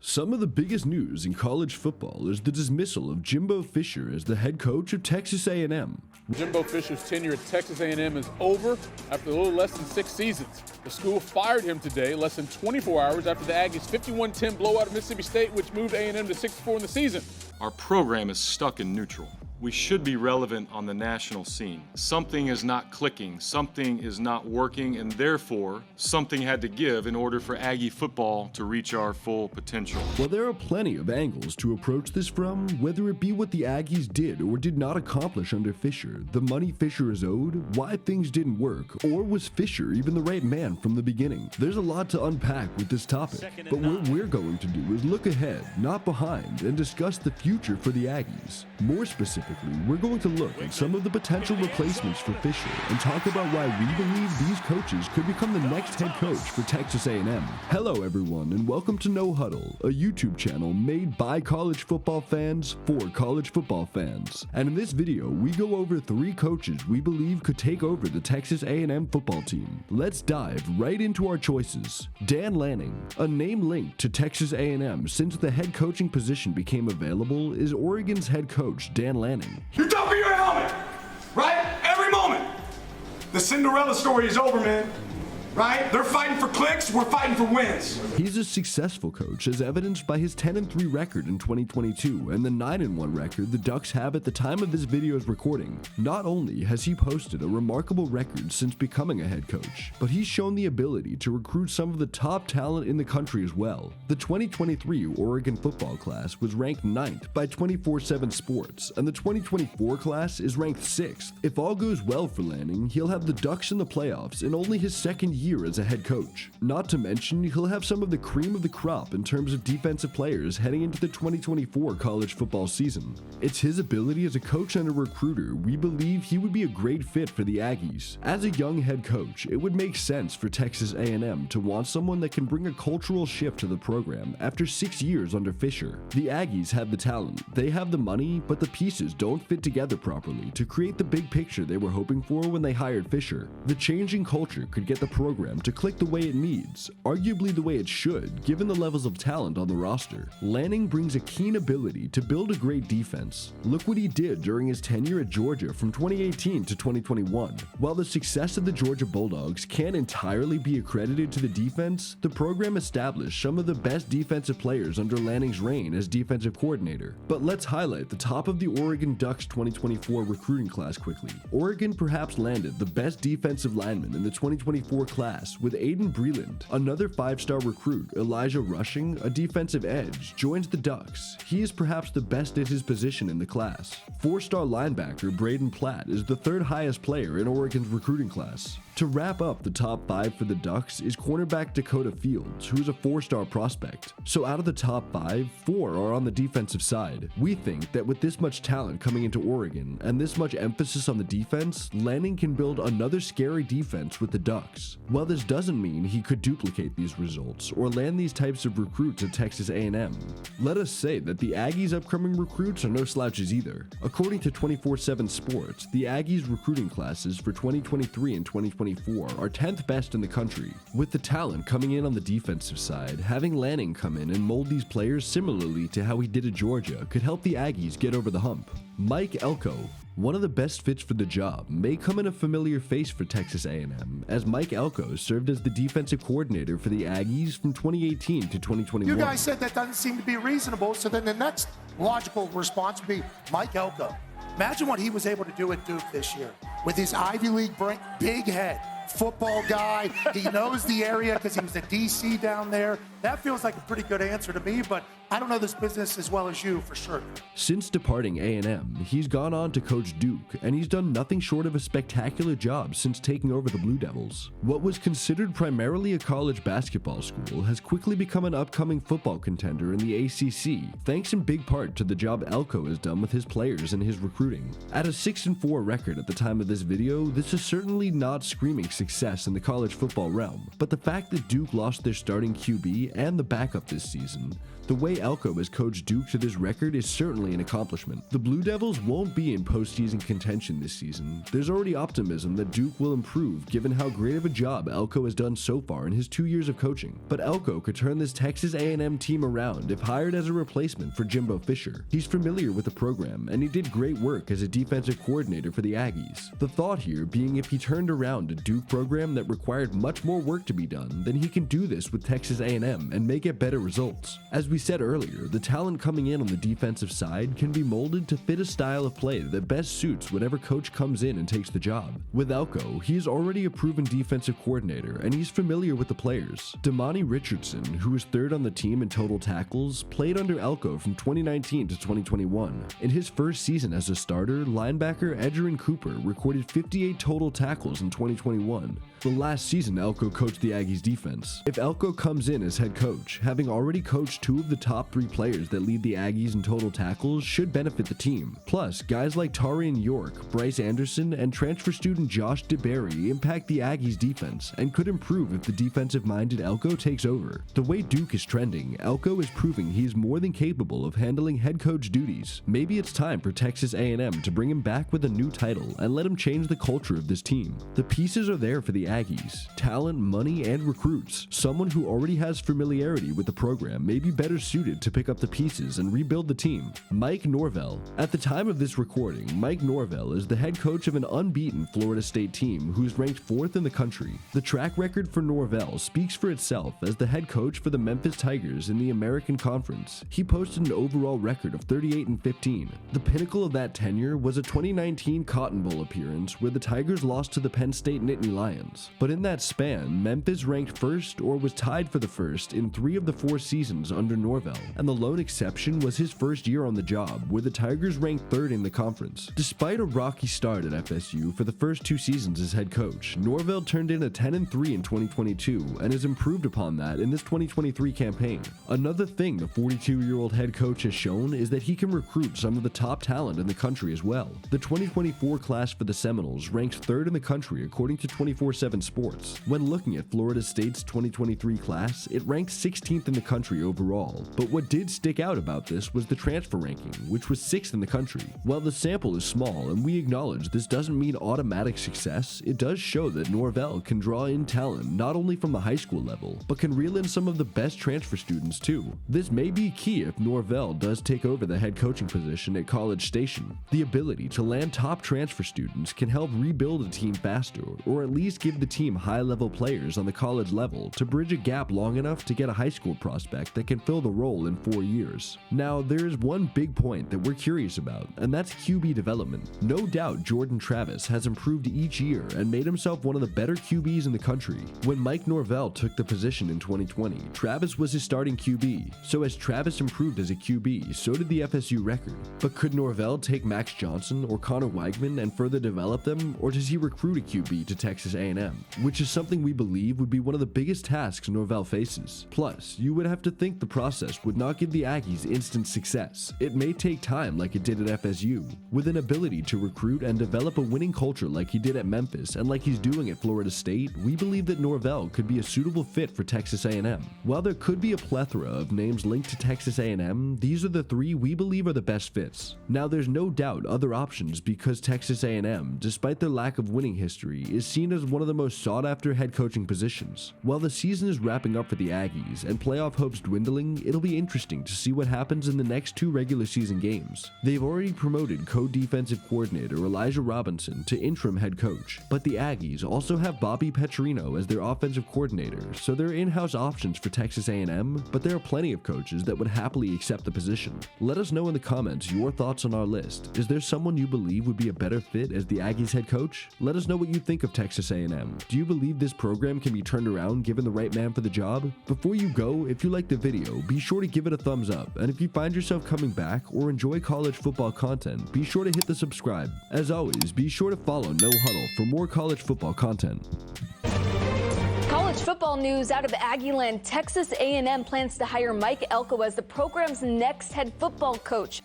Some of the biggest news in college football is the dismissal of Jimbo Fisher as the head coach of Texas A&M. Jimbo Fisher's tenure at Texas A&M is over after a little less than 6 seasons. The school fired him today, less than 24 hours after the Aggies' 51-10 blowout of Mississippi State, which moved A&M to 6-4 in the season. Our program is stuck in neutral. We should be relevant on the national scene. Something is not clicking, something is not working, and therefore, something had to give in order for Aggie football to reach our full potential. Well, there are plenty of angles to approach this from, whether it be what the Aggies did or did not accomplish under Fisher, the money Fisher is owed, why things didn't work, or was Fisher even the right man from the beginning. There's a lot to unpack with this topic, but what we're going to do is look ahead, not behind, and discuss the future for the Aggies. More specifically, we're going to look at some of the potential replacements for Fisher and talk about why we believe these coaches could become the next head coach for Texas A&M. Hello everyone, and welcome to No Huddle, a YouTube channel made by college football fans for college football fans. And in this video, we go over 3 coaches we believe could take over the Texas A&M football team. Let's dive right into our choices. Dan Lanning, a name linked to Texas A&M since the head coaching position became available, is Oregon's head coach Dan Lanning. You top of your helmet, right? Every moment. The Cinderella story is over, man. Right? They're fighting for clicks, we're fighting for wins. He's a successful coach, as evidenced by his 10-3 record in 2022 and the 9-1 record the Ducks have at the time of this video's recording. Not only has he posted a remarkable record since becoming a head coach, but he's shown the ability to recruit some of the top talent in the country as well. The 2023 Oregon football class was ranked 9th by 24/7 Sports, and the 2024 class is ranked 6th. If all goes well for Lanning, he'll have the Ducks in the playoffs in only his second year as a head coach. Not to mention, he'll have some of the cream of the crop in terms of defensive players heading into the 2024 college football season. It's his ability as a coach and a recruiter we believe he would be a great fit for the Aggies. As a young head coach, it would make sense for Texas A&M to want someone that can bring a cultural shift to the program after 6 years under Fisher. The Aggies have the talent, they have the money, but the pieces don't fit together properly to create the big picture they were hoping for when they hired Fisher. The changing culture could get the program to click the way it needs, arguably the way it should, given the levels of talent on the roster. Lanning brings a keen ability to build a great defense. Look what he did during his tenure at Georgia from 2018 to 2021. While the success of the Georgia Bulldogs can't entirely be accredited to the defense, the program established some of the best defensive players under Lanning's reign as defensive coordinator. But let's highlight the top of the Oregon Ducks 2024 recruiting class quickly. Oregon perhaps landed the best defensive lineman in the 2024 class with Aiden Breland. Another 5-star recruit, Elijah Rushing, a defensive edge, joins the Ducks. He is perhaps the best at his position in the class. 4-star linebacker Braden Platt is the 3rd highest player in Oregon's recruiting class. To wrap up the top 5 for the Ducks is cornerback Dakota Fields, who is a 4-star prospect. So out of the top 5, 4 are on the defensive side. We think that with this much talent coming into Oregon and this much emphasis on the defense, Lanning can build another scary defense with the Ducks. While this doesn't mean he could duplicate these results or land these types of recruits at Texas A&M, let us say that the Aggies' upcoming recruits are no slouches either. According to 24/7 Sports, the Aggies' recruiting classes for 2023 and 2024 are 10th best in the country. With the talent coming in on the defensive side, having Lanning come in and mold these players similarly to how he did at Georgia could help the Aggies get over the hump. Mike Elko, one of the best fits for the job, may come in a familiar face for Texas A&M, as Mike Elko served as the defensive coordinator for the Aggies from 2018 to 2021. You guys said that doesn't seem to be reasonable, so then the next logical response would be Mike Elko. Imagine what he was able to do at Duke this year with his Ivy League big head. Football guy, he knows the area because he was a DC down there. That feels like a pretty good answer to me, but I don't know this business as well as you for sure. Since departing A&M, he's gone on to coach Duke, and he's done nothing short of a spectacular job since taking over the Blue Devils. What was considered primarily a college basketball school has quickly become an upcoming football contender in the ACC, thanks in big part to the job Elko has done with his players and his recruiting. At a 6-4 record at the time of this video, this is certainly not screaming success in the college football realm, but the fact that Duke lost their starting QB and the backup this season, the way Elko has coached Duke to this record is certainly an accomplishment. The Blue Devils won't be in postseason contention this season. There's already optimism that Duke will improve given how great of a job Elko has done so far in his 2 years of coaching. But Elko could turn this Texas A&M team around if hired as a replacement for Jimbo Fisher. He's familiar with the program, and he did great work as a defensive coordinator for the Aggies. The thought here being if he turned around a Duke program that required much more work to be done, then he can do this with Texas A&M and may get better results. As we said earlier, the talent coming in on the defensive side can be molded to fit a style of play that best suits whatever coach comes in and takes the job. With Elko, he is already a proven defensive coordinator and he's familiar with the players. Damani Richardson, who is third on the team in total tackles, played under Elko from 2019 to 2021. In his first season as a starter, linebacker Edgerrin Cooper recorded 58 total tackles in 2021. The last season Elko coached the Aggies defense. If Elko comes in as head coach, having already coached two of the top 3 players that lead the Aggies in total tackles should benefit the team. Plus, guys like Tarian York, Bryce Anderson, and transfer student Josh DeBerry impact the Aggies defense and could improve if the defensive-minded Elko takes over. The way Duke is trending, Elko is proving he is more than capable of handling head coach duties. Maybe it's time for Texas A&M to bring him back with a new title and let him change the culture of this team. The pieces are there for the Aggies: talent, money, and recruits. Someone who already has familiarity with the program may be better suited to pick up the pieces and rebuild the team. Mike Norvell. At the time of this recording, Mike Norvell is the head coach of an unbeaten Florida State team who's ranked 4th in the country. The track record for Norvell speaks for itself as the head coach for the Memphis Tigers in the American Conference. He posted an overall record of 38-15. The pinnacle of that tenure was a 2019 Cotton Bowl appearance where the Tigers lost to the Penn State Nittany Lions. But in that span, Memphis ranked first or was tied for the first in 3 of the 4 seasons under Norvell, and the lone exception was his first year on the job, where the Tigers ranked 3rd in the conference. Despite a rocky start at FSU for the first 2 seasons as head coach, Norvell turned in a 10-3 in 2022 and has improved upon that in this 2023 campaign. Another thing the 42-year-old head coach has shown is that he can recruit some of the top talent in the country as well. The 2024 class for the Seminoles ranks 3rd in the country according to 24/7 Sports. When looking at Florida State's 2023 class, it ranked 16th in the country overall, but what did stick out about this was the transfer ranking, which was 6th in the country. While the sample is small and we acknowledge this doesn't mean automatic success, it does show that Norvell can draw in talent not only from the high school level, but can reel in some of the best transfer students too. This may be key if Norvell does take over the head coaching position at College Station. The ability to land top transfer students can help rebuild a team faster, or at least give the team high-level players on the college level to bridge a gap long enough to get a high school prospect that can fill the role in 4 years. Now, there is one big point that we're curious about, and that's QB development. No doubt Jordan Travis has improved each year and made himself one of the better QBs in the country. When Mike Norvell took the position in 2020, Travis was his starting QB, so as Travis improved as a QB, so did the FSU record. But could Norvell take Max Johnson or Connor Weigman and further develop them, or does he recruit a QB to Texas A&M? Which is something we believe would be one of the biggest tasks Norvell faces. Plus, you would have to think the process would not give the Aggies instant success. It may take time like it did at FSU. With an ability to recruit and develop a winning culture like he did at Memphis and like he's doing at Florida State, we believe that Norvell could be a suitable fit for Texas A&M. While there could be a plethora of names linked to Texas A&M, these are the 3 we believe are the best fits. Now, there's no doubt other options because Texas A&M, despite their lack of winning history, is seen as one of the most sought-after head coaching positions. While the season is wrapping up for the Aggies and playoff hopes dwindling, it'll be interesting to see what happens in the next 2 regular season games. They've already promoted co-defensive coordinator Elijah Robinson to interim head coach, but the Aggies also have Bobby Petrino as their offensive coordinator, so there are in-house options for Texas A&M, but there are plenty of coaches that would happily accept the position. Let us know in the comments your thoughts on our list. Is there someone you believe would be a better fit as the Aggies head coach? Let us know what you think of Texas A&M. Do you believe this program can be turned around given the right man for the job? Before you go, if you liked the video, be sure to give it a thumbs up, and if you find yourself coming back or enjoy college football content, be sure to hit the subscribe. As always, be sure to follow No Huddle for more college football content. College football news out of Aggieland. Texas A&M plans to hire Mike Elko as the program's next head football coach.